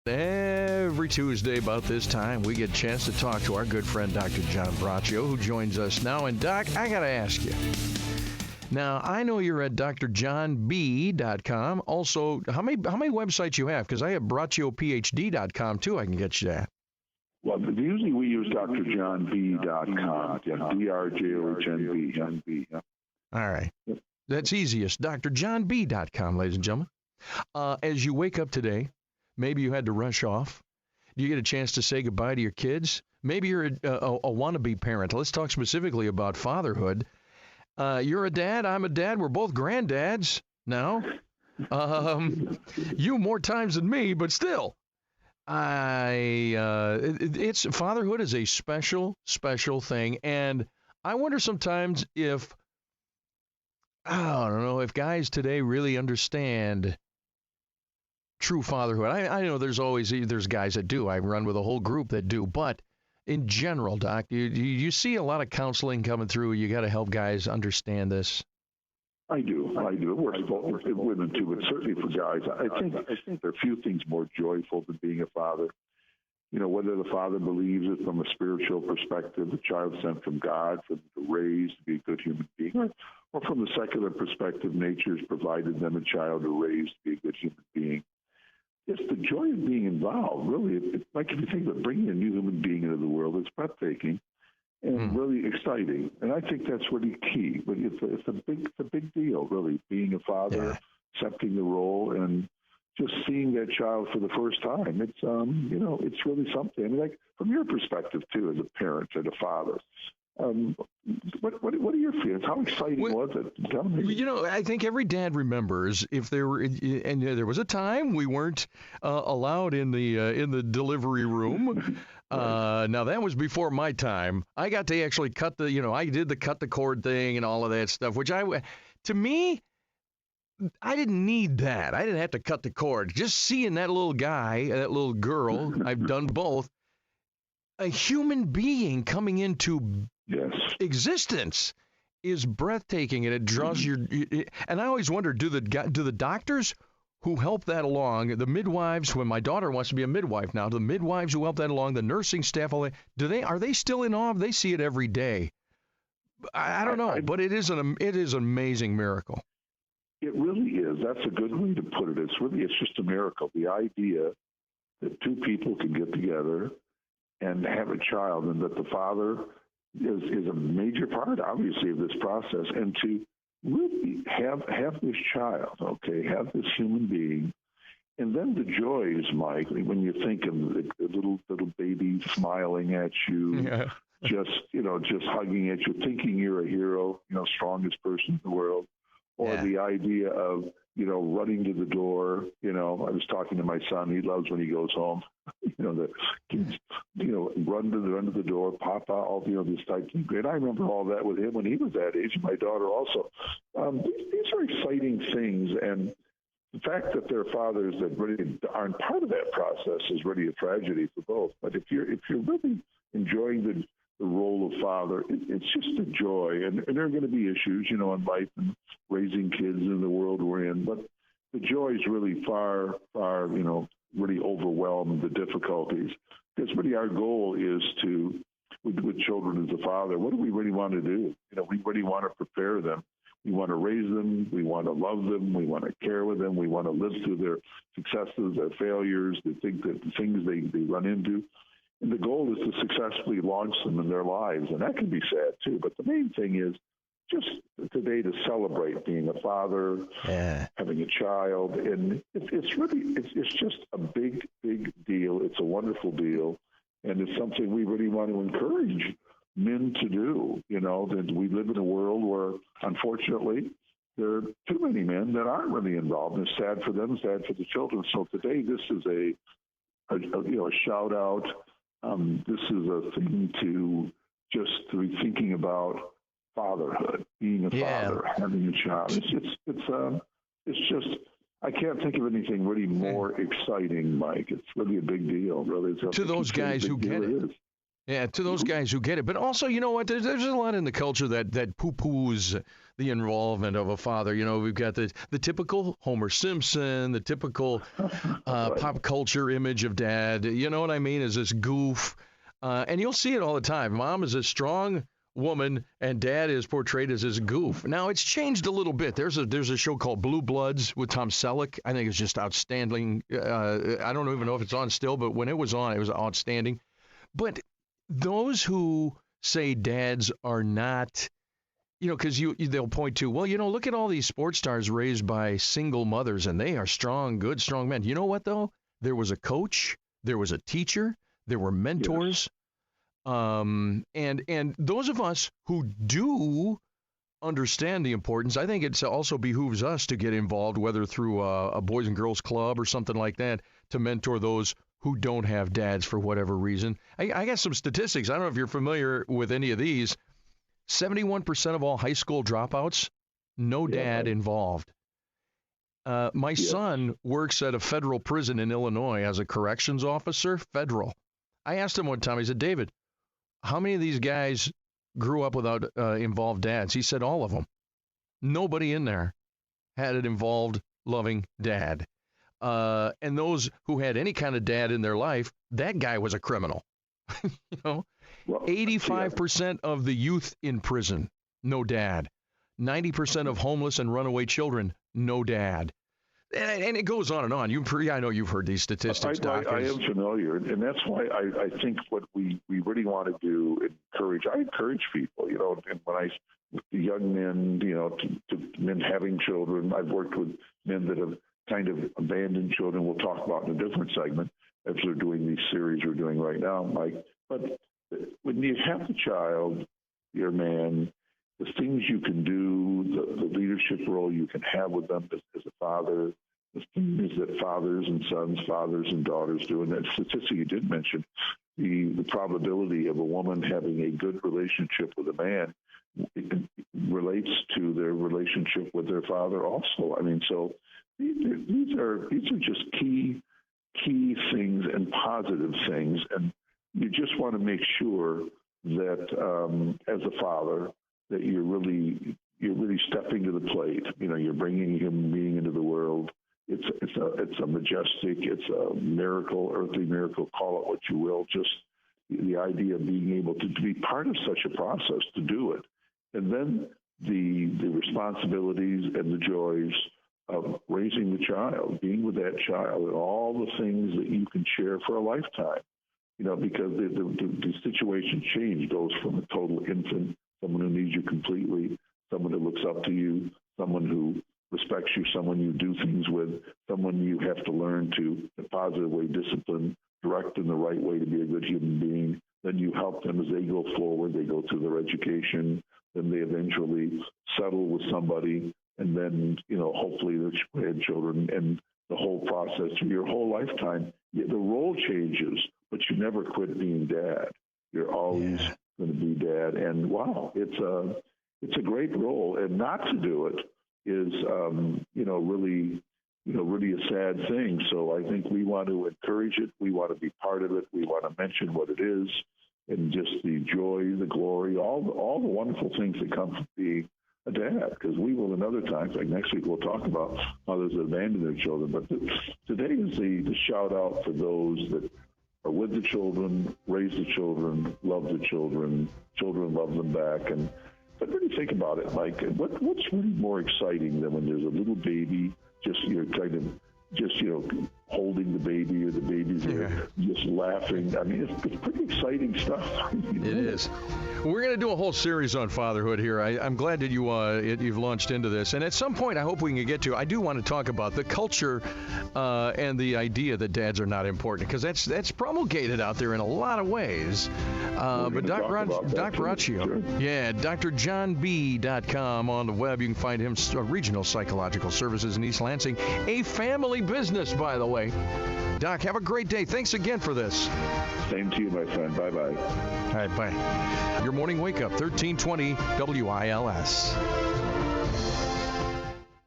Every Tuesday about this time, we get a chance to talk to our good friend, Dr. John Braccio, who joins us now. And, Doc, I got to ask you. Now, I know you're at drjohnb.com. Also, how many websites you have? Because I have bracciophd.com, too, I can get you at. Well, usually we use drjohnb.com. Yeah, drjohnb. All right. That's easiest. drjohnb.com, ladies and gentlemen. As you wake up today, maybe you had to rush off. Do you get a chance to say goodbye to your kids? Maybe you're a wannabe parent. Let's talk specifically about fatherhood. You're a dad. I'm a dad. We're both granddads now. You more times than me, but still. It's fatherhood is a special, special thing. And I wonder sometimes if, I don't know, if guys today really understand true fatherhood. I know there's guys that do. I run with a whole group that do. But in general, Doc, you see a lot of counseling coming through. You got to help guys understand this. I do. It works for women too, but certainly for guys. I think there are a few things more joyful than being a father. You know, whether the father believes it from a spiritual perspective, the child sent from God, for them to raise, to be a good human being, or from the secular perspective, nature has provided them a child to raise, to be a good human being. It's the joy of being involved, really. It's like if you think of bringing a new human being into the world, it's breathtaking and really exciting. And I think that's really key. But it's a big deal, really, being a father, accepting the role, and just seeing that child for the first time. It's it's really something. I mean, like from your perspective too, as a parent and a father. What are your feelings? How exciting was it? Tell me. You know, I think every dad remembers if there were, and there was a time we weren't allowed in the delivery room. Now that was before my time. I got to actually cut I did the cut the cord thing and all of that stuff, which to me, I didn't need that. I didn't have to cut the cord. Just seeing that little guy, that little girl, I've done both. A human being coming into existence is breathtaking, and it draws and I always wonder, do the doctors who help that along, the midwives, when my daughter wants to be a midwife now, the midwives who help that along, the nursing staff, are they still in awe? They see it every day. I don't know, but it is an amazing miracle. It really is. That's a good way to put it. It's just a miracle. The idea that two people can get together and have a child, and that the father is a major part, obviously, of this process, and to really have this child, have this human being, and then the joys, Mike, when you think of the little baby smiling at you, just hugging at you, thinking you're a hero, strongest person in the world, or the idea of running to the door. I was talking to my son. He loves when he goes home. The kids, run to the door, Papa, all this type of thing. I remember all that with him when he was that age. My daughter also. These are exciting things, and the fact that there are fathers that really aren't part of that process is really a tragedy for both. But if you're really enjoying the role of father, it's just a joy. And there are going to be issues, in life and raising kids in the world we're in. But the joy is really far, really overwhelm the difficulties. Because really our goal is to, with children as a father, what do we really want to do? We really want to prepare them. We want to raise them. We want to love them. We want to care with them. We want to live through their successes, their failures, the things they run into. And the goal is to successfully launch them in their lives. And that can be sad, too. But the main thing is just today to celebrate being a father, having a child. And it's just a big, big deal. It's a wonderful deal. And it's something we really want to encourage men to do. That we live in a world where, unfortunately, there are too many men that aren't really involved. And it's sad for them, sad for the children. So today, this is a shout out. This is a thing to be thinking about fatherhood, being a father, having a child. It's just, I can't think of anything really more exciting, Mike. It's really a big deal. Really, to those guys who get it. Yeah, to those guys who get it. But also, you know what? There's a lot in the culture that poo-poos the involvement of a father. You know, we've got the typical Homer Simpson, the typical pop culture image of dad. You know what I mean? Is this goof. And you'll see it all the time. Mom is a strong woman, and dad is portrayed as this goof. Now, it's changed a little bit. There's a show called Blue Bloods with Tom Selleck. I think it's just outstanding. I don't even know if it's on still, but when it was on, it was outstanding. But those who say dads are not, you know, because they'll point to, well, you know, look at all these sports stars raised by single mothers, and they are strong, good, strong men. You know what, though? There was a coach, there was a teacher, there were mentors. Yes. And those of us who do understand the importance, I think it also behooves us to get involved, whether through a Boys and Girls Club or something like that, to mentor those who don't have dads for whatever reason. I got some statistics. I don't know if you're familiar with any of these. 71% of all high school dropouts, no dad involved. My son works at a federal prison in Illinois as a corrections officer, federal. I asked him one time, I said, David, how many of these guys grew up without involved dads? He said all of them. Nobody in there had an involved, loving dad. And those who had any kind of dad in their life, that guy was a criminal. You know, 85% of the youth in prison, no dad. 90% of homeless and runaway children, no dad. And it goes on and on. I know you've heard these statistics, Doc. I am familiar, and that's why I think what we really want to do, I encourage people, you know, and when with the young men, you know, to men having children, I've worked with men that have kind of abandoned children. We'll talk about in a different segment as they're doing these series we're doing right now, Mike. But when you have a child, you're a man, the things you can do, the leadership role you can have with them as a father, the things that fathers and sons, fathers and daughters do, and that statistic you did mention, the probability of a woman having a good relationship with a man relates to their relationship with their father also. I mean, so these are just key things and positive things, and you just want to make sure that as a father that you're really stepping to the plate. You know, you're bringing a human being into the world. It's a majestic, it's a miracle, earthly miracle, call it what you will. Just the idea of being able to be part of such a process, to do it, and then the responsibilities and the joys of raising the child, being with that child, and all the things that you can share for a lifetime. You know, because the situation change goes from a total infant, someone who needs you completely, someone who looks up to you, someone who respects you, someone you do things with, someone you have to learn to, in a positive way, discipline, direct in the right way to be a good human being. Then you help them as they go forward. They go through their education. Then they eventually settle with somebody. And then, you know, hopefully they have children, and the whole process through your whole lifetime. The role changes, but you never quit being dad. You're always going to be dad. And wow, it's a great role. And not to do it is, really a sad thing. So I think we want to encourage it. We want to be part of it. We want to mention what it is, and just the joy, the glory, all the wonderful things that come from being a dad. Because we will, in other times, like next week, we'll talk about mothers that abandon their children. But today is the shout out for those that are with the children, raise the children, love the children love them back. But really think about it, Mike. What's really more exciting than when there's a little baby, holding the baby, or the baby's there, just laughing. I mean, it's pretty exciting stuff. It is. We're going to do a whole series on fatherhood here. I'm glad that you've launched into this. And at some point, I hope we can get to, I do want to talk about the culture and the idea that dads are not important, because that's promulgated out there in a lot of ways. But Doc Braccio, drjohnb.com on the web. You can find him, Regional Psychological Services in East Lansing, a family business, by the way. Doc, have a great day. Thanks again for this. Same to you, my friend. Bye-bye. All right, bye. Your morning wake up, 1320 WILS.